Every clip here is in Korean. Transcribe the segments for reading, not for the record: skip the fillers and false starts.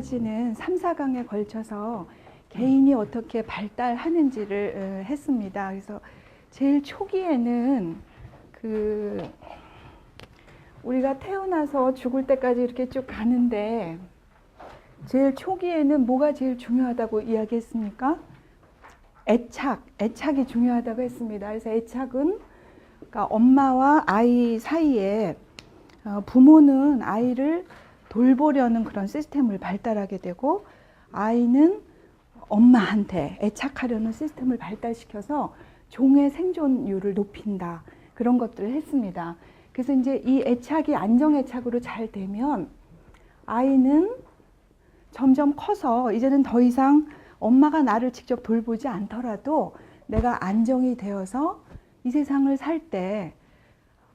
지금까지는 3, 4강에 걸쳐서 개인이 어떻게 발달하는지를 했습니다. 그래서 제일 초기에는 우리가 태어나서 죽을 때까지 이렇게 쭉 가는데 제일 초기에는 뭐가 제일 중요하다고 이야기했습니까? 애착이 중요하다고 했습니다. 그래서 애착은 그러니까 엄마와 아이 사이에 부모는 아이를 돌보려는 그런 시스템을 발달하게 되고 아이는 엄마한테 애착하려는 시스템을 발달시켜서 종의 생존율을 높인다. 그런 것들을 했습니다. 그래서 이제 이 애착이 안정애착으로 잘 되면 아이는 점점 커서 이제는 더 이상 엄마가 나를 직접 돌보지 않더라도 내가 안정이 되어서 이 세상을 살 때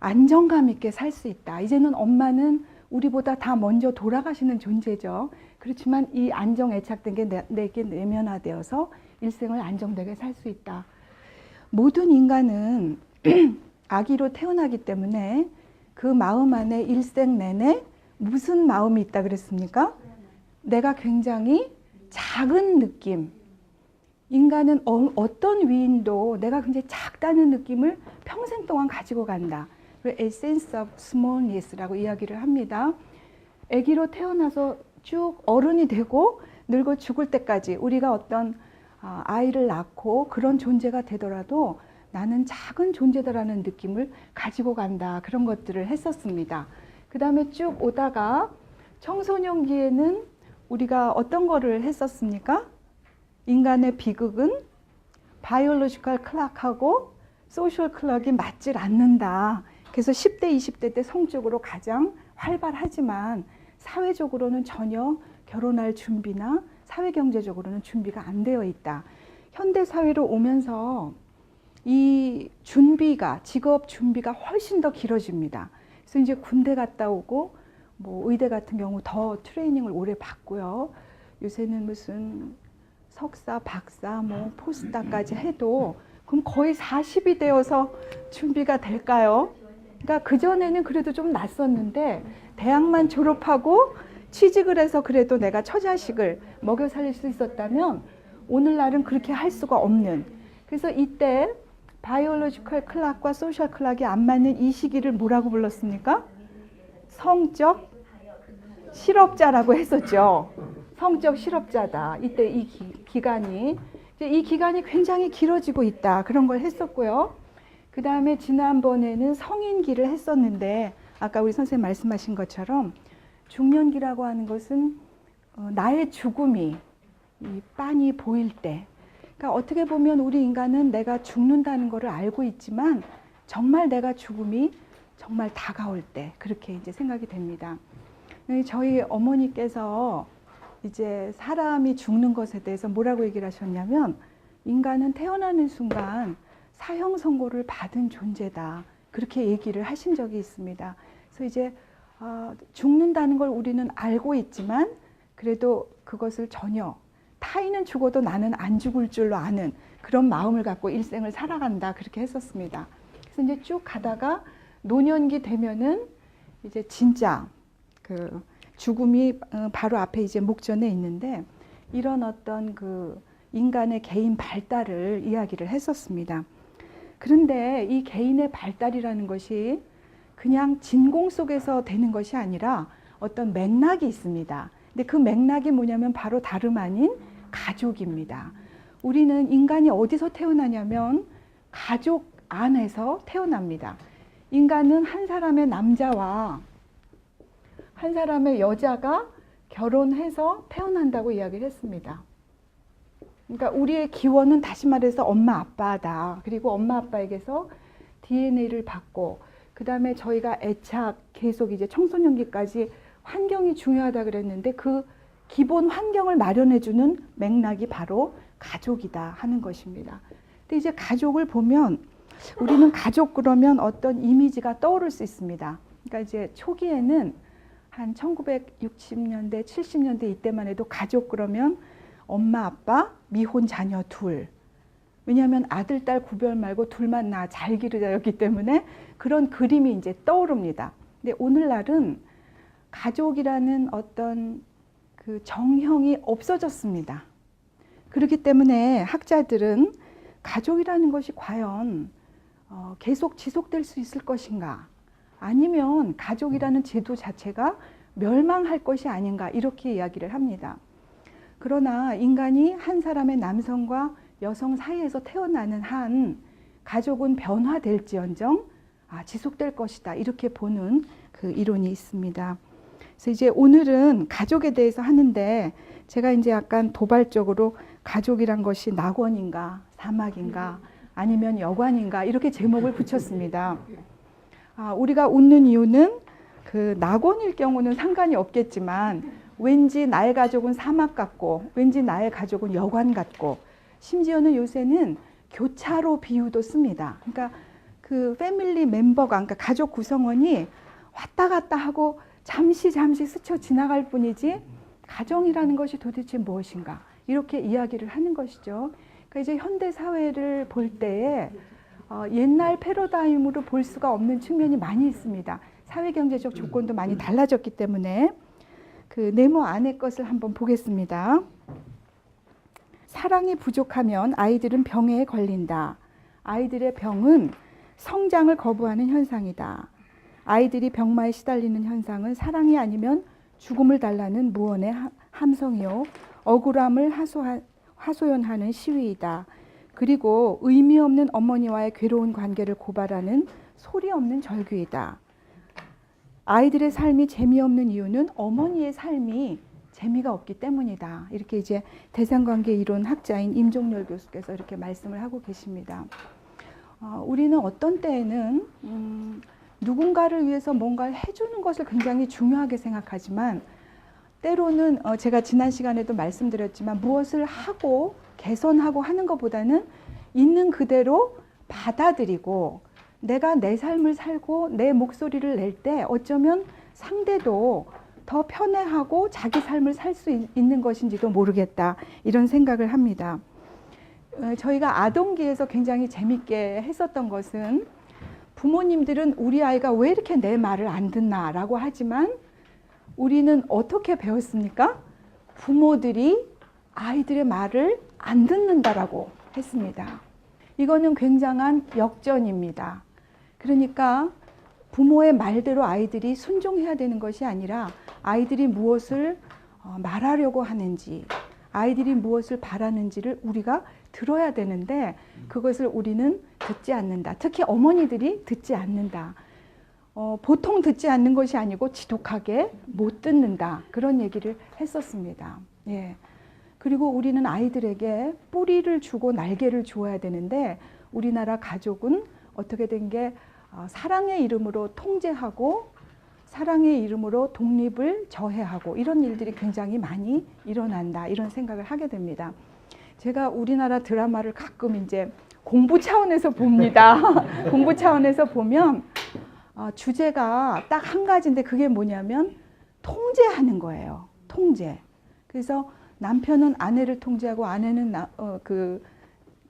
안정감 있게 살 수 있다. 이제는 엄마는 우리보다 다 먼저 돌아가시는 존재죠. 그렇지만 이 안정 애착된 게 내게 내면화되어서 일생을 안정되게 살 수 있다. 모든 인간은 아기로 태어나기 때문에 그 마음 안에 일생 내내 무슨 마음이 있다 그랬습니까? 내가 굉장히 작은 느낌. 인간은 어떤 위인도 내가 굉장히 작다는 느낌을 평생 동안 가지고 간다. A sense of smallness라고 이야기를 합니다. 아기로 태어나서 쭉 어른이 되고 늙어 죽을 때까지 우리가 어떤 아이를 낳고 그런 존재가 되더라도 나는 작은 존재다라는 느낌을 가지고 간다. 그런 것들을 했었습니다. 그 다음에 쭉 오다가 청소년기에는 우리가 어떤 거를 했었습니까? 인간의 비극은 바이올로지컬 클락하고 소셜 클락이 맞질 않는다. 그래서 10대, 20대 때 성적으로 가장 활발하지만 사회적으로는 전혀 결혼할 준비나 사회경제적으로는 준비가 안 되어 있다. 현대사회로 오면서 이 준비가, 직업 준비가 훨씬 더 길어집니다. 그래서 이제 군대 갔다 오고 뭐 의대 같은 경우 더 트레이닝을 오래 받고요. 요새는 무슨 석사, 박사, 뭐 포스닥까지 해도 그럼 거의 40이 되어서 준비가 될까요? 그러니까 그전에는 그래도 좀 낯섰는데 대학만 졸업하고 취직을 해서 그래도 내가 처자식을 먹여 살릴 수 있었다면 오늘날은 그렇게 할 수가 없는. 그래서 이때 바이올로지컬 클락과 소셜 클락이 안 맞는 이 시기를 뭐라고 불렀습니까? 성적 실업자라고 했었죠. 성적 실업자다. 이때 이 기간이 굉장히 길어지고 있다. 그런 걸 했었고요. 그 다음에 지난번에는 성인기를 했었는데 아까 우리 선생님 말씀하신 것처럼 중년기라고 하는 것은 나의 죽음이 이 빤히 보일 때, 그러니까 어떻게 보면 우리 인간은 내가 죽는다는 것을 알고 있지만 정말 내가 죽음이 정말 다가올 때 그렇게 이제 생각이 됩니다. 저희 어머니께서 이제 사람이 죽는 것에 대해서 뭐라고 얘기를 하셨냐면 인간은 태어나는 순간 사형 선고를 받은 존재다. 그렇게 얘기를 하신 적이 있습니다. 그래서 이제 죽는다는 걸 우리는 알고 있지만 그래도 그것을 전혀 타인은 죽어도 나는 안 죽을 줄로 아는 그런 마음을 갖고 일생을 살아간다. 그렇게 했었습니다. 그래서 이제 쭉 가다가 노년기 되면은 이제 진짜 그 죽음이 바로 앞에 이제 목전에 있는데 이런 어떤 그 인간의 개인 발달을 이야기를 했었습니다. 그런데 이 개인의 발달이라는 것이 그냥 진공 속에서 되는 것이 아니라 어떤 맥락이 있습니다. 근데 그 맥락이 뭐냐면 바로 다름 아닌 가족입니다. 우리는 인간이 어디서 태어나냐면 가족 안에서 태어납니다. 인간은 한 사람의 남자와 한 사람의 여자가 결혼해서 태어난다고 이야기를 했습니다. 그러니까 우리의 기원은 다시 말해서 엄마 아빠다. 그리고 엄마 아빠에게서 DNA를 받고 그 다음에 저희가 애착 계속 이제 청소년기까지 환경이 중요하다 그랬는데 그 기본 환경을 마련해주는 맥락이 바로 가족이다 하는 것입니다. 근데 이제 가족을 보면 우리는 가족 그러면 어떤 이미지가 떠오를 수 있습니다. 그러니까 이제 초기에는 한 1960년대, 70년대 이때만 해도 가족 그러면 엄마, 아빠, 미혼 자녀 둘. 왜냐하면 아들, 딸 구별 말고 둘만 낳아 잘 기르자였기 때문에 그런 그림이 이제 떠오릅니다. 근데 오늘날은 가족이라는 어떤 그 정형이 없어졌습니다. 그렇기 때문에 학자들은 가족이라는 것이 과연 계속 지속될 수 있을 것인가, 아니면 가족이라는 제도 자체가 멸망할 것이 아닌가, 이렇게 이야기를 합니다. 그러나 인간이 한 사람의 남성과 여성 사이에서 태어나는 한 가족은 변화될지언정 지속될 것이다, 이렇게 보는 그 이론이 있습니다. 그래서 이제 오늘은 가족에 대해서 하는데, 제가 이제 약간 도발적으로 가족이란 것이 낙원인가 사막인가 아니면 여관인가 이렇게 제목을 붙였습니다. 우리가 웃는 이유는 그 낙원일 경우는 상관이 없겠지만, 왠지 나의 가족은 사막 같고 왠지 나의 가족은 여관 같고, 심지어는 요새는 교차로 비유도 씁니다. 그러니까 그 패밀리 멤버가, 그러니까 가족 구성원이 왔다 갔다 하고 잠시 스쳐 지나갈 뿐이지 가정이라는 것이 도대체 무엇인가, 이렇게 이야기를 하는 것이죠. 그러니까 이제 현대 사회를 볼 때에 옛날 패러다임으로 볼 수가 없는 측면이 많이 있습니다. 사회 경제적 조건도 많이 달라졌기 때문에. 그 네모 안의 것을 한번 보겠습니다. 사랑이 부족하면 아이들은 병에 걸린다. 아이들의 병은 성장을 거부하는 현상이다. 아이들이 병마에 시달리는 현상은 사랑이 아니면 죽음을 달라는 무언의 함성이요, 억울함을 하소연하는 시위이다. 그리고 의미 없는 어머니와의 괴로운 관계를 고발하는 소리 없는 절규이다. 아이들의 삶이 재미없는 이유는 어머니의 삶이 재미가 없기 때문이다. 이렇게 이제 대상관계 이론 학자인 임종렬 교수께서 이렇게 말씀을 하고 계십니다. 우리는 어떤 때에는 누군가를 위해서 뭔가를 해주는 것을 굉장히 중요하게 생각하지만, 때로는 제가 지난 시간에도 말씀드렸지만 무엇을 하고 개선하고 하는 것보다는 있는 그대로 받아들이고 내가 내 삶을 살고 내 목소리를 낼 때 어쩌면 상대도 더 편애하고 자기 삶을 살 수 있는 것인지도 모르겠다, 이런 생각을 합니다. 저희가 아동기에서 굉장히 재밌게 했었던 것은, 부모님들은 우리 아이가 왜 이렇게 내 말을 안 듣나 라고 하지만, 우리는 어떻게 배웠습니까? 부모들이 아이들의 말을 안 듣는다라고 했습니다. 이거는 굉장한 역전입니다. 그러니까 부모의 말대로 아이들이 순종해야 되는 것이 아니라, 아이들이 무엇을 말하려고 하는지, 아이들이 무엇을 바라는지를 우리가 들어야 되는데, 그것을 우리는 듣지 않는다. 특히 어머니들이 듣지 않는다. 보통 듣지 않는 것이 아니고 지독하게 못 듣는다, 그런 얘기를 했었습니다. 예. 그리고 우리는 아이들에게 뿌리를 주고 날개를 주어야 되는데, 우리나라 가족은 어떻게 된 게 사랑의 이름으로 통제하고 사랑의 이름으로 독립을 저해하고, 이런 일들이 굉장히 많이 일어난다, 이런 생각을 하게 됩니다. 제가 우리나라 드라마를 가끔 이제 공부 차원에서 봅니다. 공부 차원에서 보면 주제가 딱 한 가지인데, 그게 뭐냐면 통제하는 거예요. 통제. 그래서 남편은 아내를 통제하고 아내는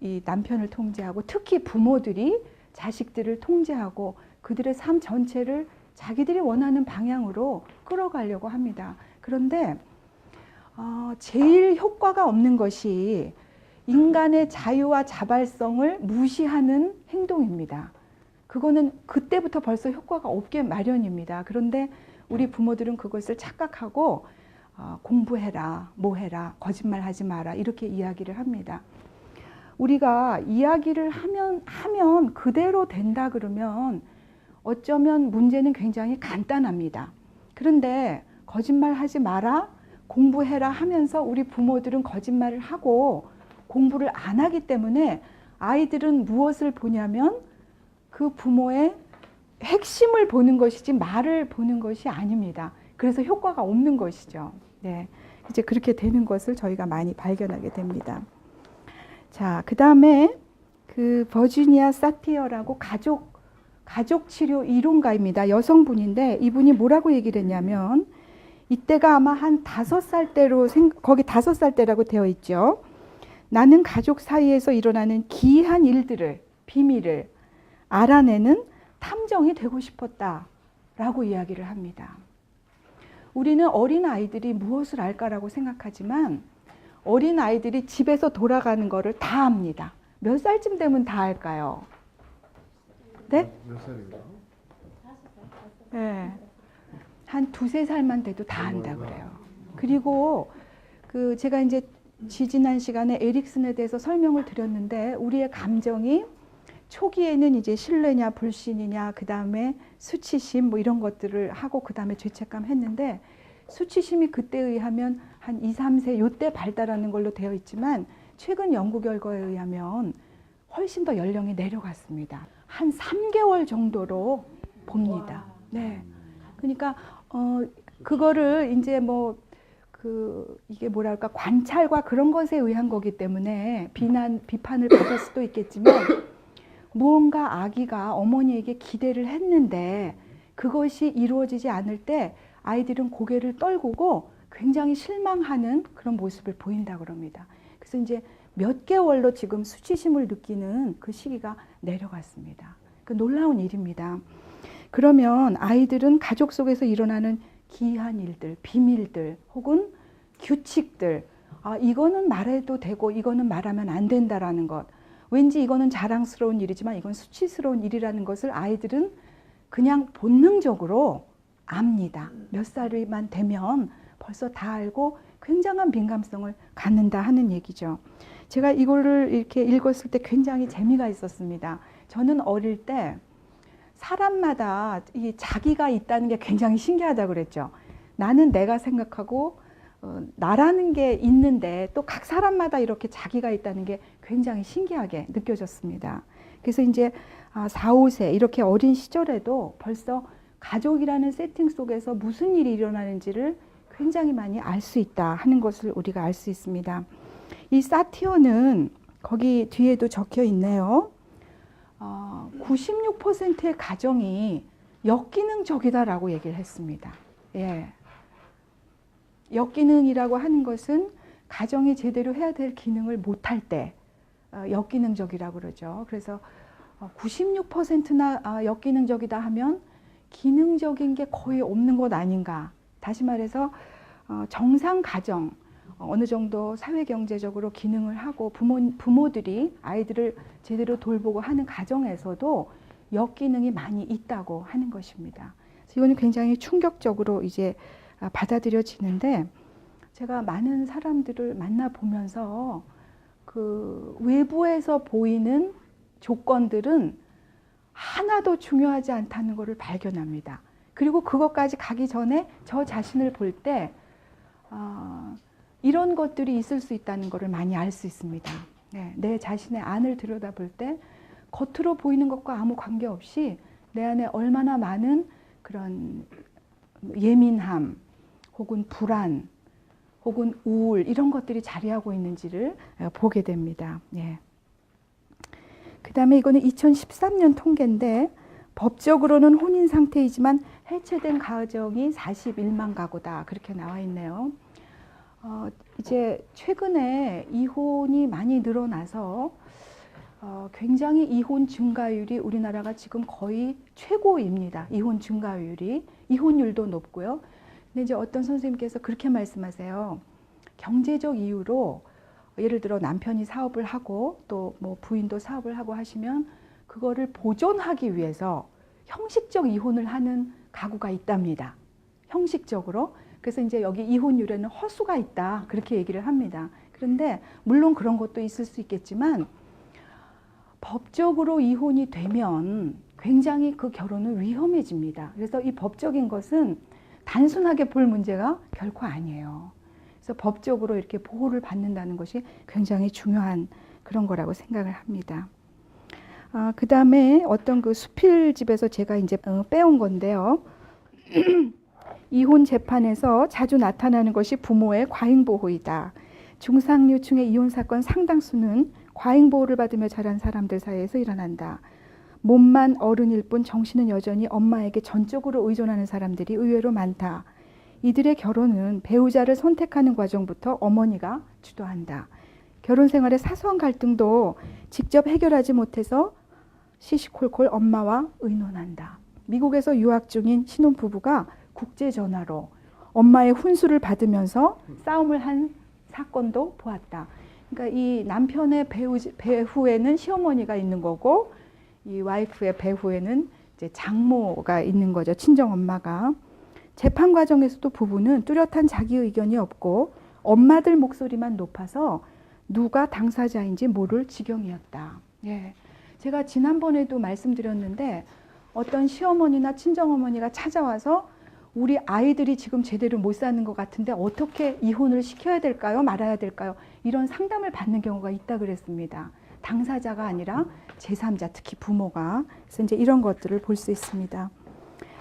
이 남편을 통제하고, 특히 부모들이 자식들을 통제하고 그들의 삶 전체를 자기들이 원하는 방향으로 끌어가려고 합니다. 그런데 제일 효과가 없는 것이 인간의 자유와 자발성을 무시하는 행동입니다. 그거는 그때부터 벌써 효과가 없게 마련입니다. 그런데 우리 부모들은 그것을 착각하고 공부해라, 뭐 해라, 거짓말하지 마라, 이렇게 이야기를 합니다. 우리가 이야기를 하면 그대로 된다 그러면 어쩌면 문제는 굉장히 간단합니다. 그런데 거짓말하지 마라, 공부해라 하면서 우리 부모들은 거짓말을 하고 공부를 안 하기 때문에, 아이들은 무엇을 보냐면 그 부모의 핵심을 보는 것이지 말을 보는 것이 아닙니다. 그래서 효과가 없는 것이죠. 네, 이제 그렇게 되는 것을 저희가 많이 발견하게 됩니다. 자, 그 다음에 그 버지니아 사티어라고 가족 치료 이론가입니다. 여성분인데, 이분이 뭐라고 얘기를 했냐면, 이때가 아마 한 5살 때로, 거기 5살 때라고 되어 있죠. 나는 가족 사이에서 일어나는 기이한 일들을, 비밀을 알아내는 탐정이 되고 싶었다라고 이야기를 합니다. 우리는 어린 아이들이 무엇을 알까라고 생각하지만 어린 아이들이 집에서 돌아가는 거를 다 압니다. 몇 살쯤 되면 다 알까요? 네? 몇 살인가? 네. 한 2~3살만 돼도 다 안다 그래요. 그리고 그 제가 이제 지지난 시간에 에릭슨에 대해서 설명을 드렸는데 우리의 감정이 초기에는 이제 신뢰냐 불신이냐 그 다음에 수치심 뭐 이런 것들을 하고 그 다음에 죄책감 했는데 수치심이 그때에 의하면 한 2~3세 요때 발달하는 걸로 되어 있지만 최근 연구 결과에 의하면 훨씬 더 연령이 내려갔습니다. 한 3개월 정도로 봅니다. 네. 그러니까 그거를 이제 뭐 이게 뭐랄까 관찰과 그런 것에 의한 거기 때문에 비판을 받을 수도 있겠지만 무언가 아기가 어머니에게 기대를 했는데 그것이 이루어지지 않을 때 아이들은 고개를 떨구고 굉장히 실망하는 그런 모습을 보인다고 합니다. 그래서 이제 몇 개월로 지금 수치심을 느끼는 그 시기가 내려갔습니다. 그 놀라운 일입니다. 그러면 아이들은 가족 속에서 일어나는 기이한 일들, 비밀들 혹은 규칙들, 이거는 말해도 되고 이거는 말하면 안 된다라는 것, 왠지 이거는 자랑스러운 일이지만 이건 수치스러운 일이라는 것을 아이들은 그냥 본능적으로 압니다. 몇 살만 되면 벌써 다 알고 굉장한 민감성을 갖는다 하는 얘기죠. 제가 이거를 이렇게 읽었을 때 굉장히 재미가 있었습니다. 저는 어릴 때 사람마다 이 자기가 있다는 게 굉장히 신기하다고 그랬죠. 나는 내가 생각하고 나라는 게 있는데 또 각 사람마다 이렇게 자기가 있다는 게 굉장히 신기하게 느껴졌습니다. 그래서 이제 4~5세 이렇게 어린 시절에도 벌써 가족이라는 세팅 속에서 무슨 일이 일어나는지를 굉장히 많이 알 수 있다 하는 것을 우리가 알 수 있습니다. 이 사티어는 거기 뒤에도 적혀 있네요. 96%의 가정이 역기능적이다라고 얘기를 했습니다. 예. 역기능이라고 하는 것은 가정이 제대로 해야 될 기능을 못할 때 역기능적이라고 그러죠. 그래서 96%나 역기능적이다 하면 기능적인 게 거의 없는 것 아닌가. 다시 말해서 정상 가정, 어느 정도 사회경제적으로 기능을 하고 부모들이 아이들을 제대로 돌보고 하는 가정에서도 역기능이 많이 있다고 하는 것입니다. 그래서 이거는 굉장히 충격적으로 이제 받아들여지는데 제가 많은 사람들을 만나보면서 그 외부에서 보이는 조건들은 하나도 중요하지 않다는 것을 발견합니다. 그리고 그것까지 가기 전에 저 자신을 볼 때 이런 것들이 있을 수 있다는 것을 많이 알 수 있습니다. 네, 내 자신의 안을 들여다볼 때 겉으로 보이는 것과 아무 관계없이 내 안에 얼마나 많은 그런 예민함 혹은 불안 혹은 우울 이런 것들이 자리하고 있는지를 보게 됩니다. 예. 그 다음에 이거는 2013년 통계인데 법적으로는 혼인 상태이지만 해체된 가정이 41만 가구다 그렇게 나와 있네요. 이제 최근에 이혼이 많이 늘어나서 굉장히 이혼 증가율이 우리나라가 지금 거의 최고입니다. 이혼 증가율이. 이혼율도 높고요. 근데 이제 어떤 선생님께서 그렇게 말씀하세요. 경제적 이유로 예를 들어 남편이 사업을 하고 또 뭐 부인도 사업을 하고 하시면 그거를 보존하기 위해서 형식적 이혼을 하는 가구가 있답니다. 형식적으로. 그래서 이제 여기 이혼율에는 허수가 있다. 그렇게 얘기를 합니다. 그런데 물론 그런 것도 있을 수 있겠지만 법적으로 이혼이 되면 굉장히 그 결혼은 위험해집니다. 그래서 이 법적인 것은 단순하게 볼 문제가 결코 아니에요. 그래서 법적으로 이렇게 보호를 받는다는 것이 굉장히 중요한 그런 거라고 생각을 합니다. 그 다음에 어떤 그 수필집에서 제가 이제 빼온 건데요. 이혼 재판에서 자주 나타나는 것이 부모의 과잉보호이다. 중상류층의 이혼 사건 상당수는 과잉보호를 받으며 자란 사람들 사이에서 일어난다. 몸만 어른일 뿐 정신은 여전히 엄마에게 전적으로 의존하는 사람들이 의외로 많다. 이들의 결혼은 배우자를 선택하는 과정부터 어머니가 주도한다. 결혼 생활의 사소한 갈등도 직접 해결하지 못해서 시시콜콜 엄마와 의논한다. 미국에서 유학 중인 신혼부부가 국제전화로 엄마의 훈수를 받으면서 싸움을 한 사건도 보았다. 그러니까 이 남편의 배후에는 시어머니가 있는 거고 이 와이프의 배후에는 이제 장모가 있는 거죠. 친정 엄마가. 재판 과정에서도 부부는 뚜렷한 자기 의견이 없고 엄마들 목소리만 높아서 누가 당사자인지 모를 지경이었다. 예. 제가 지난번에도 말씀드렸는데 어떤 시어머니나 친정어머니가 찾아와서 우리 아이들이 지금 제대로 못 사는 것 같은데 어떻게 이혼을 시켜야 될까요? 말아야 될까요? 이런 상담을 받는 경우가 있다 그랬습니다. 당사자가 아니라 제3자, 특히 부모가. 그래서 이제 이런 것들을 볼 수 있습니다.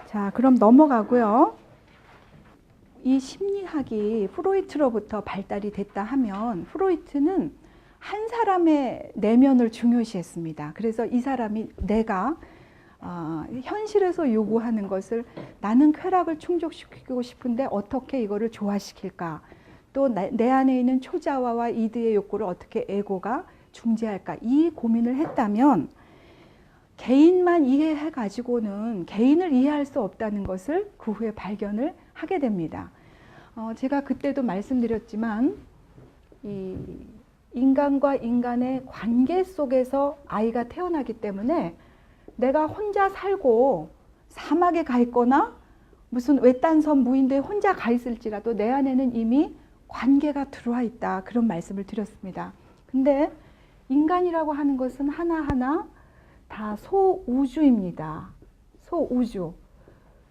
자, 그럼 넘어가고요. 이 심리학이 프로이트로부터 발달이 됐다 하면 프로이트는 한 사람의 내면을 중요시했습니다. 그래서 이 사람이 내가 현실에서 요구하는 것을 나는 쾌락을 충족시키고 싶은데 어떻게 이거를 조화시킬까? 또 내 안에 있는 초자화와 이드의 욕구를 어떻게 에고가 중재할까? 이 고민을 했다면 개인만 이해해 가지고는 개인을 이해할 수 없다는 것을 그 후에 발견을 하게 됩니다. 제가 그때도 말씀드렸지만 이 인간과 인간의 관계 속에서 아이가 태어나기 때문에 내가 혼자 살고 사막에 가 있거나 무슨 외딴 섬 무인도에 혼자 가 있을지라도 내 안에는 이미 관계가 들어와 있다. 그런 말씀을 드렸습니다. 근데 인간이라고 하는 것은 하나하나 다 소우주입니다. 소우주.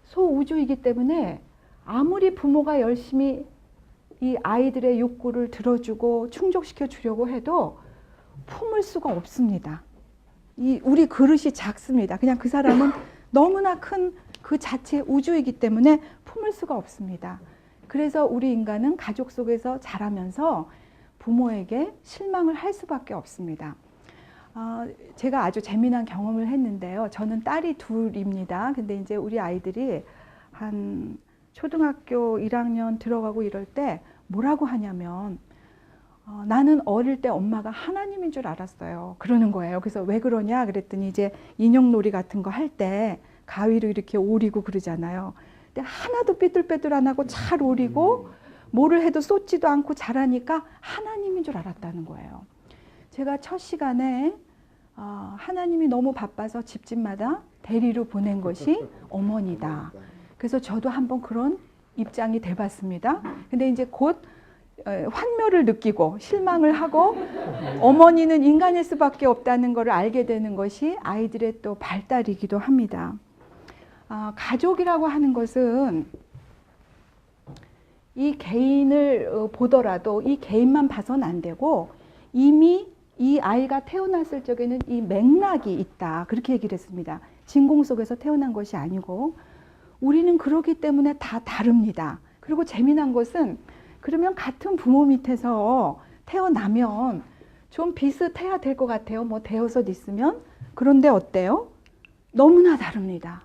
소우주이기 때문에 아무리 부모가 열심히 이 아이들의 욕구를 들어주고 충족시켜 주려고 해도 품을 수가 없습니다. 우리 그릇이 작습니다. 그냥 그 사람은 너무나 큰 그 자체 우주이기 때문에 품을 수가 없습니다. 그래서 우리 인간은 가족 속에서 자라면서 부모에게 실망을 할 수밖에 없습니다. 제가 아주 재미난 경험을 했는데요. 저는 딸이 둘입니다. 근데 이제 우리 아이들이 한 초등학교 1학년 들어가고 이럴 때 뭐라고 하냐면 나는 어릴 때 엄마가 하나님인 줄 알았어요. 그러는 거예요. 그래서 왜 그러냐 그랬더니 이제 인형놀이 같은 거 할 때 가위로 이렇게 오리고 그러잖아요. 근데 하나도 삐뚤빼뚤 안 하고 잘 오리고 뭐를 해도 쏟지도 않고 잘하니까 하나님인 줄 알았다는 거예요. 제가 첫 시간에 하나님이 너무 바빠서 집집마다 대리로 보낸 것이 어머니다. 그래서 저도 한번 그런 입장이 돼봤습니다. 근데 이제 곧 환멸을 느끼고 실망을 하고 어머니는 인간일 수밖에 없다는 것을 알게 되는 것이 아이들의 또 발달이기도 합니다. 가족이라고 하는 것은 이 개인을 보더라도 이 개인만 봐서는 안 되고 이미 이 아이가 태어났을 적에는 이 맥락이 있다. 그렇게 얘기를 했습니다. 진공 속에서 태어난 것이 아니고 우리는 그렇기 때문에 다 다릅니다. 그리고 재미난 것은 그러면 같은 부모 밑에서 태어나면 좀 비슷해야 될 것 같아요. 뭐 대여섯 있으면. 그런데 어때요? 너무나 다릅니다.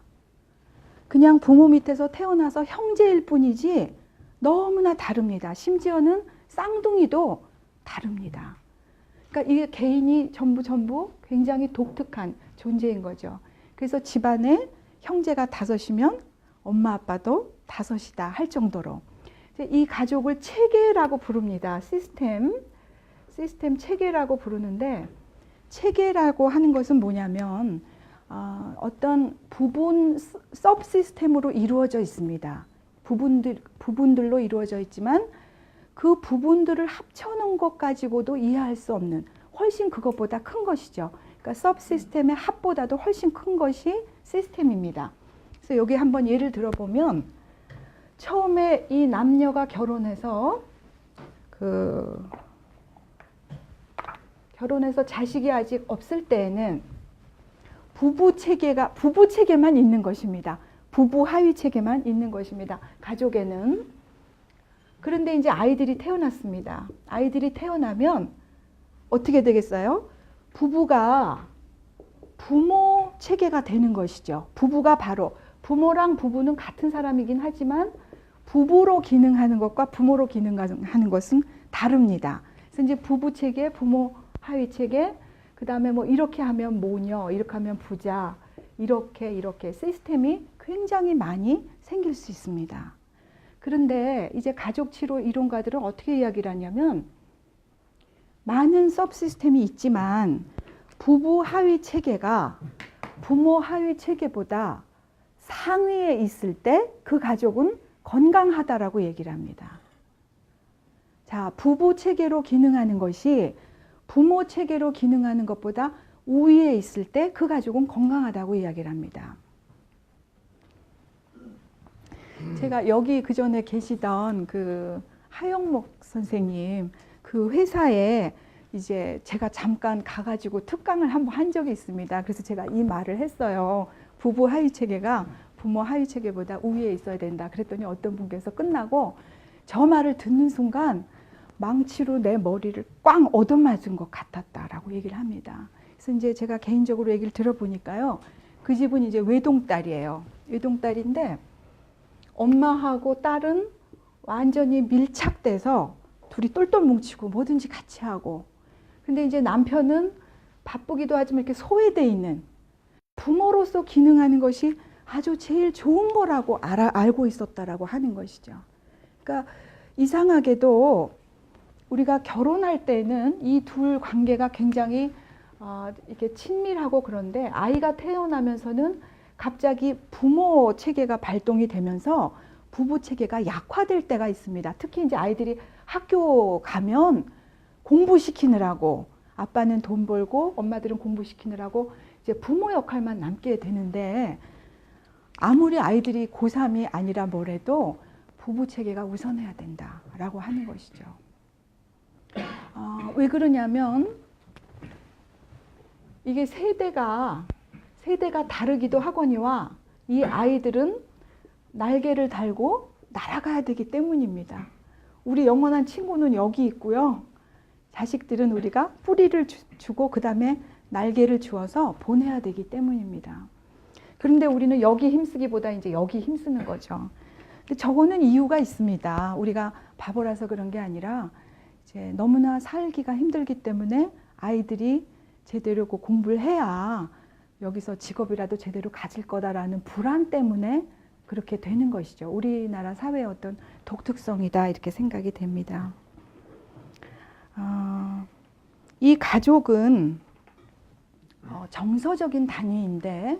그냥 부모 밑에서 태어나서 형제일 뿐이지 너무나 다릅니다. 심지어는 쌍둥이도 다릅니다. 그러니까 이게 개인이 전부 굉장히 독특한 존재인 거죠. 그래서 집안에 형제가 5이면 엄마 아빠도 5이다 할 정도로 이 가족을 체계라고 부릅니다. 시스템 체계라고 부르는데 체계라고 하는 것은 뭐냐면 어떤 부분 서브 시스템으로 이루어져 있습니다. 부분들로 이루어져 있지만 그 부분들을 합쳐놓은 것 가지고도 이해할 수 없는 훨씬 그것보다 큰 것이죠. 그러니까 서브 시스템의 합보다도 훨씬 큰 것이 시스템입니다. 그래서 여기 한번 예를 들어보면 처음에 이 남녀가 결혼해서 자식이 아직 없을 때에는 부부 체계만 있는 것입니다. 부부 하위 체계만 있는 것입니다. 가족에는. 그런데 이제 아이들이 태어났습니다. 아이들이 태어나면 어떻게 되겠어요? 부부가 부모 체계가 되는 것이죠. 부부가 바로 부모랑 부부는 같은 사람이긴 하지만 부부로 기능하는 것과 부모로 기능하는 것은 다릅니다. 그래서 이제 부부 체계, 부모 하위 체계, 그 다음에 뭐 이렇게 하면 모녀, 이렇게 하면 부자, 이렇게 시스템이 굉장히 많이 생길 수 있습니다. 그런데 이제 가족 치료 이론가들은 어떻게 이야기를 하냐면 많은 서브시스템이 있지만 부부 하위 체계가 부모 하위 체계보다 상위에 있을 때 그 가족은 건강하다라고 얘기를 합니다. 자, 부부 체계로 기능하는 것이 부모 체계로 기능하는 것보다 우위에 있을 때 그 가족은 건강하다고 이야기를 합니다. 제가 여기 그 전에 계시던 그 하영목 선생님 그 회사에 이제 제가 잠깐 가가지고 특강을 한번 한 적이 있습니다. 그래서 제가 이 말을 했어요. 부부 하위 체계가 부모 하위 체계보다 우위에 있어야 된다. 그랬더니 어떤 분께서 끝나고 저 말을 듣는 순간 망치로 내 머리를 꽝 얻어맞은 것 같았다라고 얘기를 합니다. 그래서 이제 제가 개인적으로 얘기를 들어보니까요. 그 집은 이제 외동딸이에요. 외동딸인데 엄마하고 딸은 완전히 밀착돼서 둘이 똘똘 뭉치고 뭐든지 같이 하고, 근데 이제 남편은 바쁘기도 하지만 이렇게 소외돼 있는, 부모로서 기능하는 것이 아주 제일 좋은 거라고 알고 있었다라고 하는 것이죠. 그러니까 이상하게도 우리가 결혼할 때는 이 둘 관계가 굉장히 이렇게 친밀하고, 그런데 아이가 태어나면서는 갑자기 부모 체계가 발동이 되면서 부부 체계가 약화될 때가 있습니다. 특히 이제 아이들이 학교 가면 공부시키느라고, 아빠는 돈 벌고 엄마들은 공부시키느라고 이제 부모 역할만 남게 되는데, 아무리 아이들이 고3이 아니라 뭐래도 부부 체계가 우선해야 된다라고 하는 것이죠. 왜 그러냐면 이게 세대가 다르기도 하거니와 이 아이들은 날개를 달고 날아가야 되기 때문입니다. 우리 영원한 친구는 여기 있고요. 자식들은 우리가 뿌리를 주고 그 다음에 날개를 주어서 보내야 되기 때문입니다. 그런데 우리는 여기 힘쓰기보다 이제 여기 힘쓰는 거죠. 근데 저거는 이유가 있습니다. 우리가 바보라서 그런 게 아니라 이제 너무나 살기가 힘들기 때문에 아이들이 제대로 공부를 해야 여기서 직업이라도 제대로 가질 거다라는 불안 때문에 그렇게 되는 것이죠. 우리나라 사회의 어떤 독특성이다 이렇게 생각이 됩니다. 이 가족은 정서적인 단위인데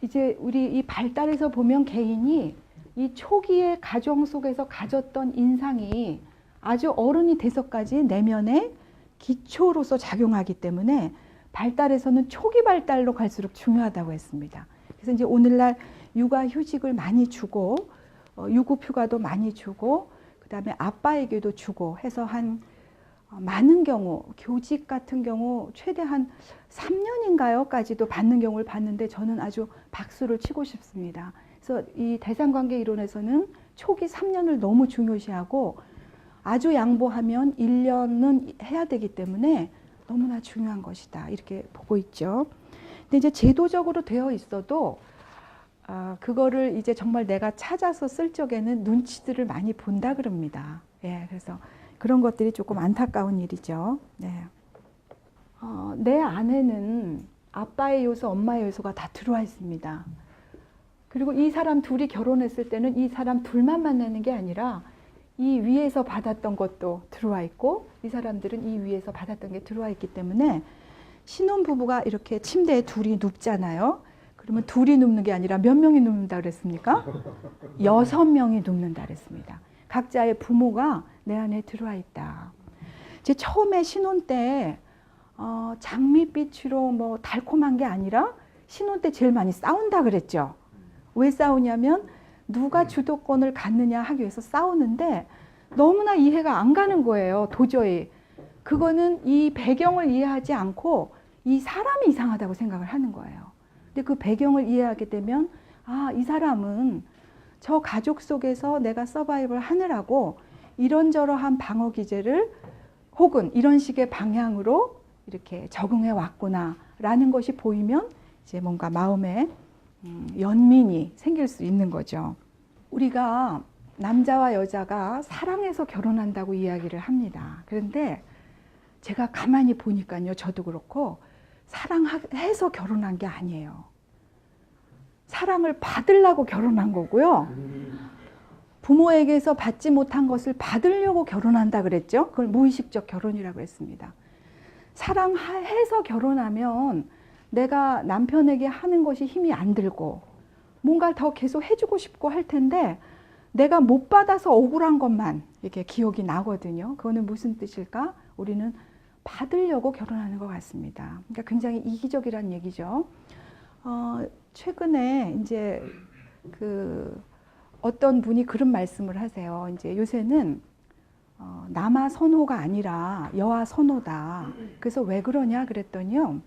이제 우리 이 발달에서 보면 개인이 이 초기의 가정 속에서 가졌던 인상이 아주 어른이 돼서까지 내면에 기초로서 작용하기 때문에 발달에서는 초기 발달로 갈수록 중요하다고 했습니다. 그래서 이제 오늘날 육아휴직을 많이 주고 유급휴가도 많이 주고 그다음에 아빠에게도 주고 해서 한 많은 경우 교직 같은 경우 최대 한 3년인가요?까지도 받는 경우를 봤는데 저는 아주 박수를 치고 싶습니다. 그래서 이 대상관계 이론에서는 초기 3년을 너무 중요시하고 아주 양보하면 1년은 해야 되기 때문에 너무나 중요한 것이다 이렇게 보고 있죠. 근데 이제 제도적으로 되어 있어도 그거를 이제 정말 내가 찾아서 쓸 적에는 눈치들을 많이 본다 그럽니다. 예, 그래서 그런 것들이 조금 안타까운 일이죠. 네. 내 안에는 아빠의 요소, 엄마의 요소가 다 들어와 있습니다. 그리고 이 사람 둘이 결혼했을 때는 이 사람 둘만 만나는 게 아니라 이 위에서 받았던 것도 들어와 있고 이 사람들은 이 위에서 받았던 게 들어와 있기 때문에 신혼부부가 이렇게 침대에 둘이 눕잖아요. 그러면 둘이 눕는 게 아니라 몇 명이 눕는다 그랬습니까? 6명이 눕는다 그랬습니다. 각자의 부모가 내 안에 들어와 있다. 제 처음에 신혼 때 장밋빛으로 뭐 달콤한 게 아니라 신혼 때 제일 많이 싸운다 그랬죠. 왜 싸우냐면 누가 주도권을 갖느냐 하기 위해서 싸우는데 너무나 이해가 안 가는 거예요. 도저히. 그거는 이 배경을 이해하지 않고 이 사람이 이상하다고 생각을 하는 거예요. 근데 그 배경을 이해하게 되면 이 사람은 저 가족 속에서 내가 서바이벌 하느라고 이런저러한 방어 기제를 혹은 이런 식의 방향으로 이렇게 적응해 왔구나 라는 것이 보이면 이제 뭔가 마음에 연민이 생길 수 있는 거죠. 우리가 남자와 여자가 사랑해서 결혼한다고 이야기를 합니다. 그런데 제가 가만히 보니까요, 저도 그렇고 사랑해서 결혼한 게 아니에요. 사랑을 받으려고 결혼한 거고요. 부모에게서 받지 못한 것을 받으려고 결혼한다 그랬죠. 그걸 무의식적 결혼이라고 했습니다. 사랑해서 결혼하면 내가 남편에게 하는 것이 힘이 안 들고 뭔가 더 계속 해주고 싶고 할 텐데 내가 못 받아서 억울한 것만 이렇게 기억이 나거든요. 그거는 무슨 뜻일까? 우리는 받으려고 결혼하는 것 같습니다. 그러니까 굉장히 이기적이란 얘기죠. 최근에 이제 어떤 분이 그런 말씀을 하세요. 이제 요새는 남아 선호가 아니라 여아 선호다. 그래서 왜 그러냐 그랬더니요.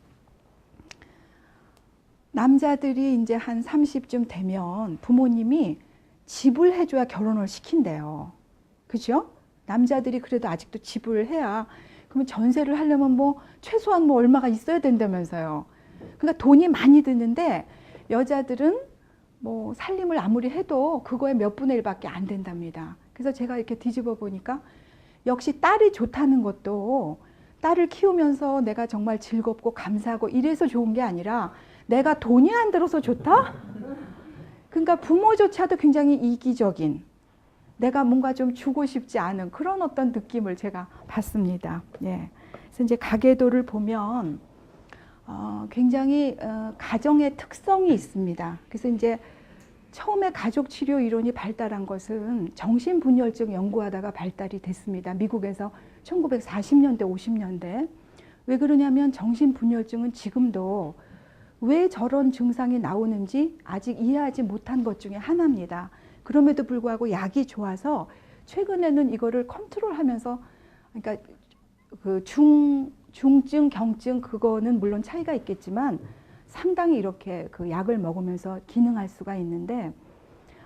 남자들이 이제 한 30쯤 되면 부모님이 집을 해줘야 결혼을 시킨대요. 그죠? 남자들이 그래도 아직도 집을 해야, 그러면 전세를 하려면 뭐 최소한 뭐 얼마가 있어야 된다면서요. 그러니까 돈이 많이 드는데 여자들은 뭐 살림을 아무리 해도 그거에 몇 분의 1밖에 안 된답니다. 그래서 제가 이렇게 뒤집어 보니까 역시 딸이 좋다는 것도 딸을 키우면서 내가 정말 즐겁고 감사하고 이래서 좋은 게 아니라 내가 돈이 안 들어서 좋다? 그러니까 부모조차도 굉장히 이기적인, 내가 뭔가 좀 주고 싶지 않은 그런 어떤 느낌을 제가 받습니다. 예. 그래서 이제 가계도를 보면 굉장히 가정의 특성이 있습니다. 그래서 이제 처음에 가족치료 이론이 발달한 것은 정신분열증 연구하다가 발달이 됐습니다. 미국에서 1940년대, 50년대. 왜 그러냐면 정신분열증은 지금도 왜 저런 증상이 나오는지 아직 이해하지 못한 것 중에 하나입니다. 그럼에도 불구하고 약이 좋아서 최근에는 이거를 컨트롤하면서, 그러니까 그 중증, 경증 그거는 물론 차이가 있겠지만 상당히 이렇게 그 약을 먹으면서 기능할 수가 있는데,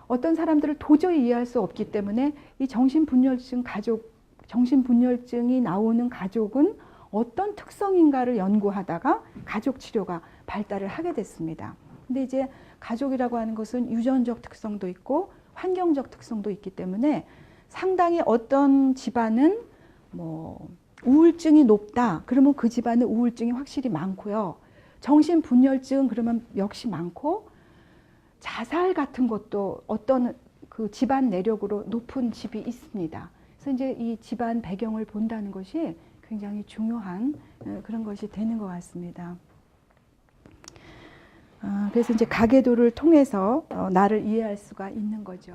어떤 사람들을 도저히 이해할 수 없기 때문에 이 정신분열증이 나오는 가족은 어떤 특성인가를 연구하다가 가족 치료가 발달을 하게 됐습니다. 근데 이제 가족이라고 하는 것은 유전적 특성도 있고 환경적 특성도 있기 때문에 상당히 어떤 집안은 뭐 우울증이 높다 그러면 그 집안은 우울증이 확실히 많고요. 정신분열증 그러면 역시 많고, 자살 같은 것도 어떤 그 집안 내력으로 높은 집이 있습니다. 그래서 이제 이 집안 배경을 본다는 것이 굉장히 중요한 그런 것이 되는 것 같습니다. 그래서 이제 가계도를 통해서 나를 이해할 수가 있는 거죠.